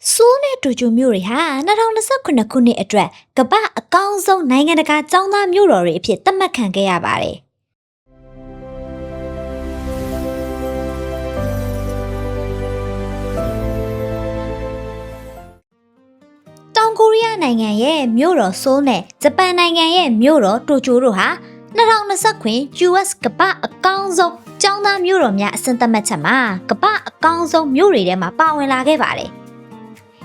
ဆိုးနဲ့တူကျူမျိုးတွေဟာ2029ခုနှစ်အတွက်ကမ္ဘာအကောင်းဆုံးနိုင်ငံတကာကျောင်းသားမျိုးတော်တွေအဖြစ်သတ်မှတ်ခံခဲ့ရပါတယ်။တောင်ကိုရီးယားနိုင်ငံရဲ့မြို့တော်ဆိုးနဲ့ဂျပန်နိုင်ငံရဲ့မြို့တော်တိုကျိုတို့ဟာ2029 US ကမ္ဘာအကောင်းဆုံးကျောင်းသားမျိုးတော်များအဆင့်သတ်မှတ်ချက်မှာကမ္ဘာအကောင်းဆုံးမြို့တွေထဲမှာပါဝင်လာခဲ့ပါတယ်။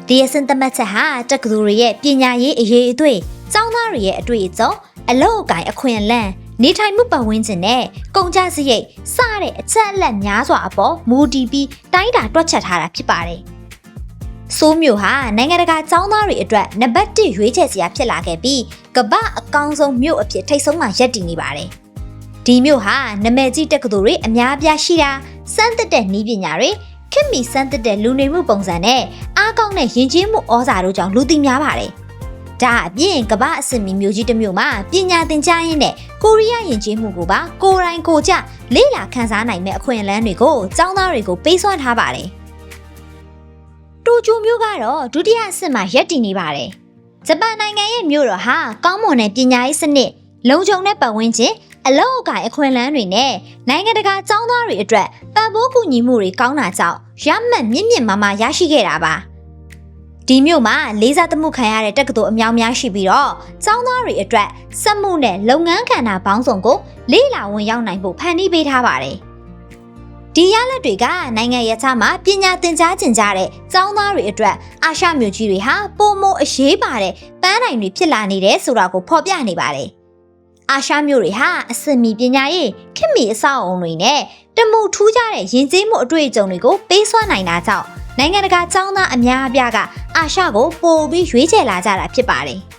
ဒီအဆင့်သတ်မှတ်ချက်ဟာတက္ကသိုလ်တွေရဲ့ပညာရေးအရေးအသွေးကျောင်းသားတွေရဲ့အတွေ့အကြုံအလုပ်အကိုင်အခွင့်အလမ်းနေထိုင်မှုပတ်ဝန်းကျင်နဲ့ကုန်ကျစရိတ်စတဲ့အချက်အလက်များစွာအပေါ်မူတည်ပြီးတိုင်းတာတွက်ချက်ထားတာဖြစ်ပါတယ်။ဆိုးမျိုးဟာနိုင်ငံတကာကျောင်းသားတွေအတွက်နံပါတ်1ရွေးချယ်စရာဖြစ်လာခဲ့ပြီးကမ္ဘာအကောင်းဆုံးမြို့အဖြစ်ထိပ်ဆုံးမှာရပ်တည်နေပါတယ်။ဒီမြို့ဟာနာမည်ကြီးတက္ကသိုလ်တွေအများအပြားရှိတာစမ်းသစ်တဲ့နည်းပညာတွေခင်မီစမ်းသစ်တဲ့လူနေမှုပုံစံနဲ့အားကောင်းတဲ့ယဉ်ကျေးမှုဩဇာတို့ကြောင့်လူသိများပါတယ်။ဒါအပြင်ကမ္ဘာအဆင့်မီမျိုးကြီးတစ်မျိုးမှာပညာသင်ကြားရင်းနဲ့ကိုရီးယားယဉ်ကျေးမှုကိုပါကိုယ်တိုင်ကိုယ်ကျလေ့လာခန်းစားနိုင်မဲ့အခွင့်အလမ်းတွေကိုကျောင်းသားတွေကိုပေးစွမ်းထားပါတယ်။တိုကျိုမြို့ကတော့ဒုတိယအဆင့်မှာရပ်တည်နေပါတယ်။ဂျပန်နိုင်ငံရဲ့မြို့တော်ဟာကောင်းမွန်တဲ့ပညာရေးစနစ်လုံခြုံတဲ့ပတ်ဝန်းကျင်အလောက်အကိုင်အခွင့်အလမ်းတွေနဲ့နိုင်ငံတကာကျောင်းသားတွေအတွက်ပံ့ပိုးကူညီမှုတွေကောင်းတာကြောင့်ရမှတ်မြင့်မြင့်မားမားရရှိခဲ့တာပါဒီမြို့မှာလေးစားသမှုခံရတဲ့တက္ကသိုလ်အများများရှိပြီးတော့ကျောင်းသားတွေအတွက်စက်မှုနဲ့လုပ်ငန်းကဏ္ဍပေါင်းစုံကိုလေ့လာဝင်ရောက်နိုင်ဖို့ဖန်တီးပေးထားပါတယ်ဒီရလဒ်တွေကနိုင်ငံရေးခြားမှာပညာသင်ကြားကျင်ကြတဲ့ကျောင်းသားတွေအတွက်အာရှမြို့ကြီးတွေဟာပိုမိုအရေးပါတဲ့ပန်းတိုင်တွေဖြစ်လာနေတယ်ဆိုတာကိုဖော်ပြနေပါတယ်အာရှမျိုးတွေဟာအစမီပညာရေးခင်မီအဆောက်အုံတွေနဲ့တမှုထူးခြားတဲ့ယဉ်ကျေးမှုအတွေ့အကြုံတွေကိုပေးစွမ်းနိုင်တာကြောင့်နိုင်ငံတကာကျောင်းသားအများအပြားကအာရှကိုပိုပြီးရွေးချယ်လာကြတာဖြစ်ပါတယ်။